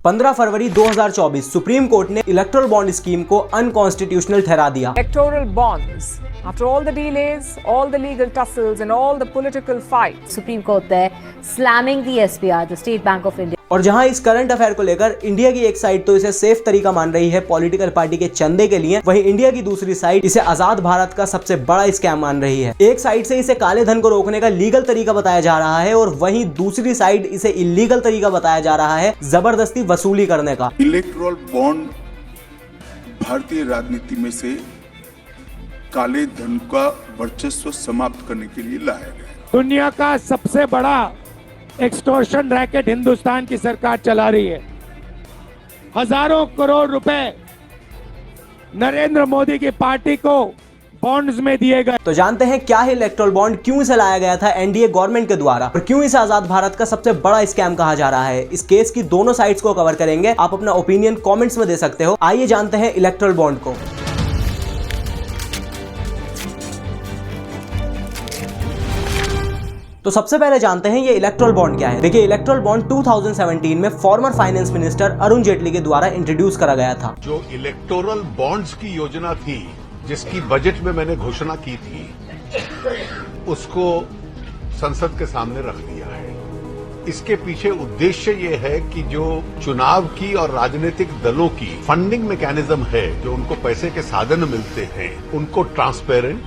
15 फरवरी 2024 supreme court ने electoral bond scheme को unconstitutional ठहरा दिया। Electoral bonds. After all the delays, all the legal tussles and all the political fights, Supreme Court there slamming the SBI, the State Bank of India. और जहां इस current affair को लेकर India की एक साइड तो इसे सेफ तरीका मान रही है पॉलिटिकल पार्टी के चंदे के लिए, वहीं इंडिया की दूसरी साइड इसे आजाद भारत का सबसे बड़ा स्कैम मान रही है। एक साइड से इसे काले धन को रोकने का लीगल तरीका बताया जा रहा है और वहीं दूसरी साइड इसे इलीगल तरीका बताया जा रहा है जबरदस्ती वसूली करने का। इलेक्टोरल बॉन्ड भारतीय राजनीति में से काले धन का वर्चस्व समाप्त करने के लिए लाया गया। दुनिया का सबसे बड़ा एक्सटॉर्शन रैकेट हिंदुस्तान की सरकार चला रही है। हजारों करोड़ रुपए नरेंद्र मोदी की पार्टी को बॉन्ड्स में दिए गए। तो जानते हैं क्या है इलेक्टोरल बॉन्ड, क्यों इसे लाया गया था एनडीए गवर्नमेंट के द्वारा और क्यों इसे आजाद भारत का सबसे बड़ा स्कैम कहा जा रहा है। इस केस की दोनों साइड्स को कवर करेंगे। आप अपना ओपिनियन कमेंट्स में दे सकते हो। आइए जानते हैं इलेक्टोरल बॉन्ड को। तो सबसे पहले जानते हैं ये इलेक्टोरल बॉन्ड क्या है। देखिए, इलेक्टोरल बॉन्ड 2017 में former finance minister Arun Jaitley के द्वारा इंट्रोड्यूस करा गया था। जो इलेक्टोरल बॉन्ड्स की योजना थी, जिसकी बजट में मैंने घोषणा की थी, उसको संसद के सामने रख दिया है। इसके पीछे उद्देश्य ये है कि जो चुनाव की और राजनीतिक दलों की फंडिंग मैकेनिज्म है, जो उनको पैसे के साधन मिलते हैं, उनको ट्रांसपेरेंट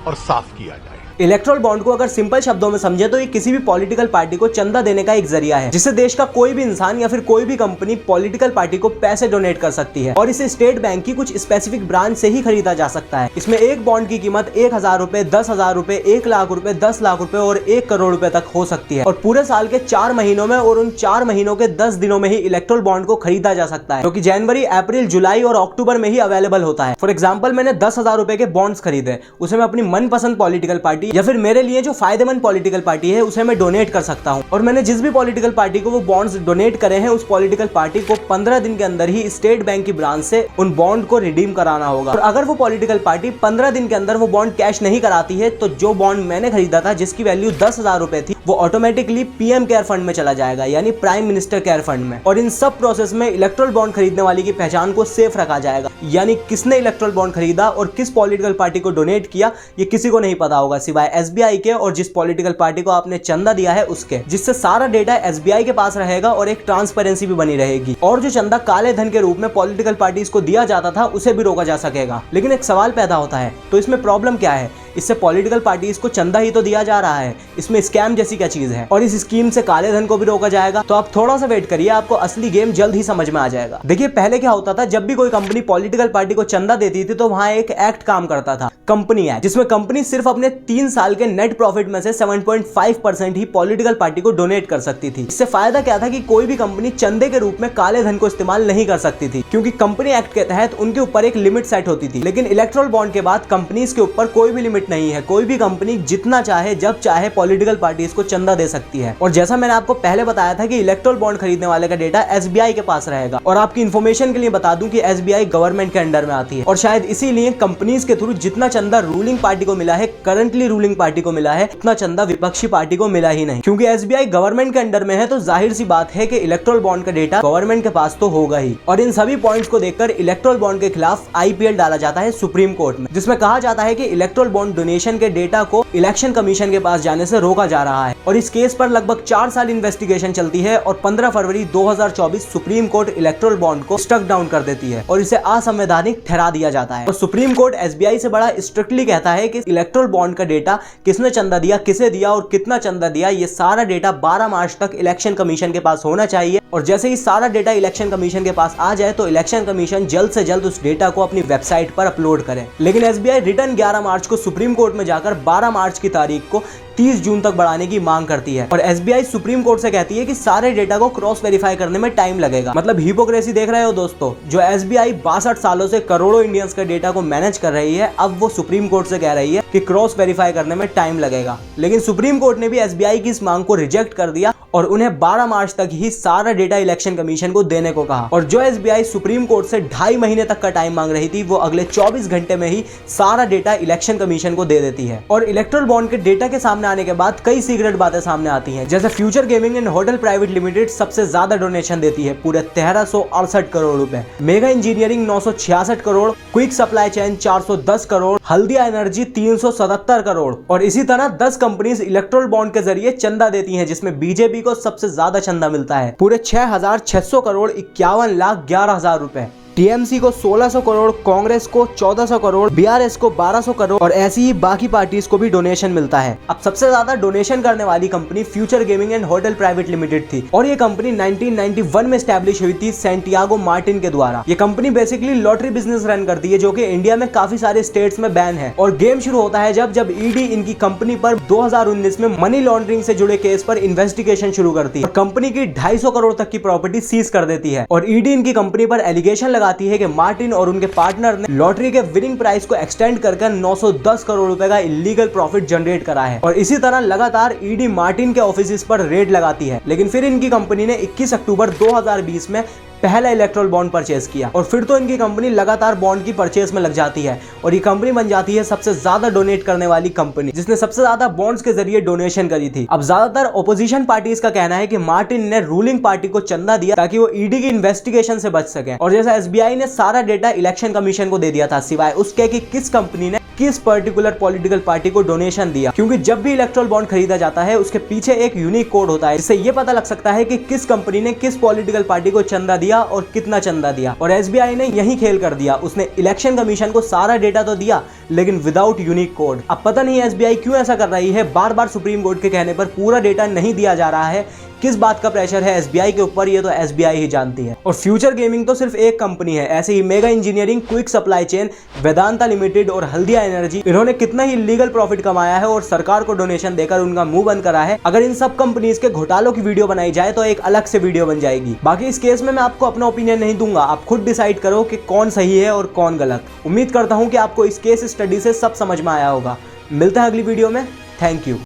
और साफ किया जाए। इलेक्टोरल बॉन्ड को अगर सिंपल शब्दों में समझे तो ये किसी भी पॉलिटिकल पार्टी को चंदा देने का एक जरिया है, जिससे देश का कोई भी इंसान या फिर कोई भी कंपनी पॉलिटिकल पार्टी को पैसे डोनेट कर सकती है और इसे स्टेट बैंक की कुछ स्पेसिफिक ब्रांच से ही खरीदा जा सकता है। इसमें एक बॉन्ड की कीमत 1000 रुपए, 10,000 रुपए, 1 लाख रुपए, 10 लाख रुपए और 1 करोड़ रुपए तक हो सकती है और पूरे साल के 4 महीनों में और उन 4 महीनों के 10 दिनों में ही इलेक्टोरल बॉन्ड को खरीदा जा सकता है, क्योंकि जनवरी, अप्रैल, जुलाई और अक्टूबर में ही अवेलेबल होता है। फॉर एग्जाम्पल, मैंने 10,000 रुपए के बॉन्ड्स खरीदे, उसे मैं अपनी मनपसंद पॉलिटिकल पार्टी या फिर मेरे लिए फायदेमंद पॉलिटिकल पार्टी है उसे मैं डोनेट कर सकता हूं और मैंने जिस भी पॉलिटिकल पार्टी को वो बॉन्ड्स डोनेट करे हैं, उस पॉलिटिकल पार्टी को 15 दिन के अंदर ही स्टेट बैंक की ब्रांच से उन बॉन्ड को रिडीम कराना होगा। और अगर वो पॉलिटिकल पार्टी 15 दिन के अंदर वो बॉन्ड कैश नहीं कराती है तो जो बॉन्ड मैंने खरीदा था, जिसकी वैल्यू 10,000 रुपए थी, वो ऑटोमेटिकली पीएम केयर फंड में चला जाएगा, यानी प्राइम मिनिस्टर केयर फंड में। और इन सब प्रोसेस में इलेक्टोरल बॉन्ड खरीदने वाले की पहचान को सेफ रखा जाएगा, यानी किसने इलेक्टोरल बॉन्ड खरीदा और किस पॉलिटिकल पार्टी को डोनेट किया, ये किसी को नहीं पता होगा सिवाय एसबीआई के और जिस पॉलिटिकल पार्टी को आपने चंदा दिया है उसके, जिससे सारा डेटा एसबीआई के पास रहेगा और एक ट्रांसपेरेंसी भी बनी रहेगी और जो चंदा काले धन के रूप में पॉलिटिकल पार्टीज को दिया जाता था उसे भी रोका जा सकेगा। लेकिन एक सवाल पैदा होता है, तो इसमें प्रॉब्लम क्या है? इससे पॉलिटिकल पार्टीज को चंदा ही तो दिया जा रहा है, इसमें स्कैम जैसी क्या चीज है? और इस स्कीम से काले धन को भी रोका जाएगा। तो आप थोड़ा सा वेट करिए, आपको असली गेम जल्द ही समझ में आ जाएगा। देखिए, पहले क्या होता था, जब भी कोई कंपनी पॉलिटिकल पार्टी को चंदा देती थी तो वहां एक एक्ट काम करता था, कंपनी एक्ट, जिसमें कंपनी सिर्फ अपने 3 साल के नेट प्रॉफिट में से 7.5% ही पॉलिटिकल पार्टी को डोनेट कर सकती थी। इससे फायदा क्या था कि कोई भी कंपनी चंदे के रूप में काले धन को इस्तेमाल नहीं कर सकती थी, क्योंकि कंपनी एक्ट के तहत उनके ऊपर एक लिमिट सेट होती थी। लेकिन इलेक्टोरल बॉन्ड के बाद कंपनीज के ऊपर कोई भी लिमिट नहीं है, कोई भी कंपनी जितना चाहे जब चाहे पॉलिटिकल पार्टीज को चंदा दे सकती है। और जैसा मैंने आपको पहले बताया था कि इलेक्टोरल बॉन्ड खरीदने वाले का डेटा एसबीआई के पास रहेगा। और आपकी इन्फॉर्मेशन के लिए बता दूं कि एसबीआई गवर्नमेंट के अंडर में आती है और शायद इसीलिए कंपनीज के थ्रू जितना चंदा रूलिंग पार्टी को मिला है, करंटली रूलिंग पार्टी को मिला है, उतना चंदा विपक्षी पार्टी को मिला ही नहीं। क्योंकि एसबीआई गवर्नमेंट के अंडर में है तो जाहिर सी बात है कि इलेक्टोरल बॉन्ड का डेटा गवर्नमेंट के पास तो होगा ही। और इन सभी पॉइंट्स को देखकर इलेक्टोरल बॉन्ड के खिलाफ आईपीएल डाला जाता है सुप्रीम कोर्ट में, जिसमें कहा जाता है कि इलेक्टोरल बॉन्ड डोनेशन के डेटा को इलेक्शन कमीशन के पास जाने से रोका जा रहा है। और इस केस पर लगभग 4 साल इन्वेस्टिगेशन चलती है और 15 फरवरी 2024 सुप्रीम कोर्ट इलेक्टोरल बॉन्ड को स्ट्रक डाउन कर देती है और इसे असंवैधानिक ठहरा दिया जाता है। और सुप्रीम कोर्ट एसबीआई से बड़ा स्ट्रिक्टली कहता है कि इलेक्टोरल बॉन्ड का डेटा किसने चंदा दिया, किसे दिया और कितना चंदा दिया, ये सारा डेटा 12 मार्च तक इलेक्शन कमीशन के पास होना चाहिए। और जैसे ही सारा डेटा इलेक्शन कमीशन के पास आ जाए तो इलेक्शन कमीशन जल्द से जल्द उस डेटा को अपनी वेबसाइट पर अपलोड करे। लेकिन एसबीआई रिटर्न 11 मार्च को सुप्रीम कोर्ट में जाकर 12 मार्च की तारीख को 30 जून तक बढ़ाने की मांग करती है और एसबीआई सुप्रीम कोर्ट से कहती है कि सारे डेटा को क्रॉस वेरीफाई करने में टाइम लगेगा। मतलब हिपोक्रेसी देख रहे हो दोस्तों, जो एसबीआई 62 सालों से करोड़ों इंडियंस का डेटा को मैनेज कर रही है, अब वो सुप्रीम कोर्ट से कह रही है कि क्रॉस वेरीफाई करने में टाइम लगेगा। लेकिन सुप्रीम कोर्ट ने भी एसबीआई की इस मांग को रिजेक्ट कर दिया और उन्हें 12 मार्च तक ही सारा डेटा इलेक्शन कमीशन को देने को कहा। और जो एसबीआई सुप्रीम कोर्ट से 2.5 महीने तक का टाइम मांग रही थी, वो अगले 24 घंटे में ही सारा डेटा इलेक्शन कमीशन को दे देती है। और इलेक्टोरल बॉन्ड के डेटा के सामने आने के बाद कई सीक्रेट बातें सामने आती हैं, जैसे future gaming and hotel private limited सबसे ज्यादा डोनेशन देती है, पूरे 1368 करोड़ रुपए, mega engineering 966 crore, quick supply chain 410 crore, Haldia energy 377 crore. और इसी तरह 10 कंपनीज इलेक्टोरल बॉन्ड के जरिए चंदा देती हैं, जिसमें बीजेपी को सबसे ज्यादा चंदा मिलता है, पूरे 6600 करोड़ 51,11,000 रुपए, टीएमसी को 1600 करोड़, कांग्रेस को 1400 करोड़, बीआरएस को 1200 करोड़ और ऐसी ही बाकी पार्टीज को भी डोनेशन मिलता है। अब सबसे ज्यादा डोनेशन करने वाली company future gaming and hotel private limited थी और ये कंपनी 1991 में स्टैब्लिश हुई थी सैंटियागो मार्टिन के द्वारा। ये company basically lottery business run करती है, जो कि इंडिया में काफी सारे स्टेट्स में बैन है। और गेम शुरू होता है जब ईडी इनकी कंपनी पर 2019 में मनी लॉन्ड्रिंग से जुड़े केस पर इन्वेस्टिगेशन शुरू करती है और कंपनी की 250 करोड़ तक की प्रॉपर्टी सीज कर देती है। और ईडी इनकी कंपनी पर एलिगेशन लगाती है कि मार्टिन और उनके पार्टनर ने लॉटरी के विनिंग प्राइस को एक्सटेंड करके 910 करोड़ रुपए का इलीगल प्रॉफिट जनरेट करा है। और इसी तरह लगातार ईडी मार्टिन के ऑफिस पर रेड लगाती है। लेकिन फिर इनकी कंपनी ने 21 अक्टूबर 2020 में पहला इलेक्ट्रल बॉन्ड परचेज किया और फिर तो इनकी कंपनी लगातार बॉन्ड की परचेज में लग जाती है और ये कंपनी बन जाती है सबसे ज्यादा डोनेट करने वाली कंपनी, जिसने सबसे ज्यादा बॉन्ड्स के जरिए डोनेशन करी थी। अब ज्यादातर ओपोजिशन पार्टीज का कहना है कि मार्टिन ने रूलिंग पार्टी को चंदा दिया ताकि वो ईडी की इन्वेस्टिगेशन से बच सके। और जैसा एसबीआई ने सारा डेटा इलेक्शन कमीशन को दे दिया था, सिवाय उसके कि किस कंपनी ने किस पर्टिकुलर पॉलिटिकल पार्टी को डोनेशन दिया, क्योंकि जब भी इलेक्ट्रल बॉन्ड खरीदा जाता है उसके पीछे एक यूनिक कोड होता है, जिससे ये पता लग सकता है कि किस कंपनी ने किस पॉलिटिकल पार्टी को चंदा दिया और कितना चंदा दिया। और एसबीआई ने यही खेल कर दिया, उसने इलेक्शन कमीशन को सारा डेटा तो दिया लेकिन विदाउट यूनिक कोड। अब पता नहीं एसबीआई क्यों ऐसा कर रही है, बार बार सुप्रीम कोर्ट के कहने पर पूरा डेटा नहीं दिया जा रहा है। किस बात का प्रेशर है एसबीआई के ऊपर, ये तो एसबीआई ही जानती है। और फ्यूचर गेमिंग तो सिर्फ एक कंपनी है, ऐसे ही Megha engineering, quick supply chain, Vedanta limited और हल्दिया एनर्जी, इन्होंने कितना ही लीगल प्रॉफिट कमाया है और सरकार को डोनेशन देकर उनका मुंह बंद करा है। अगर इन सब कंपनीज के घोटालों की वीडियो बनाई जाए तो एक अलग से वीडियो बन जाएगी। बाकी इस केस में मैं आपको अपना ओपिनियन नहीं दूंगा, आप खुद डिसाइड करो कि कौन सही है और कौन गलत। उम्मीद करता हूं कि आपको इस केस स्टडी से सब समझ में आया होगा। मिलते हैं अगली वीडियो में, थैंक यू।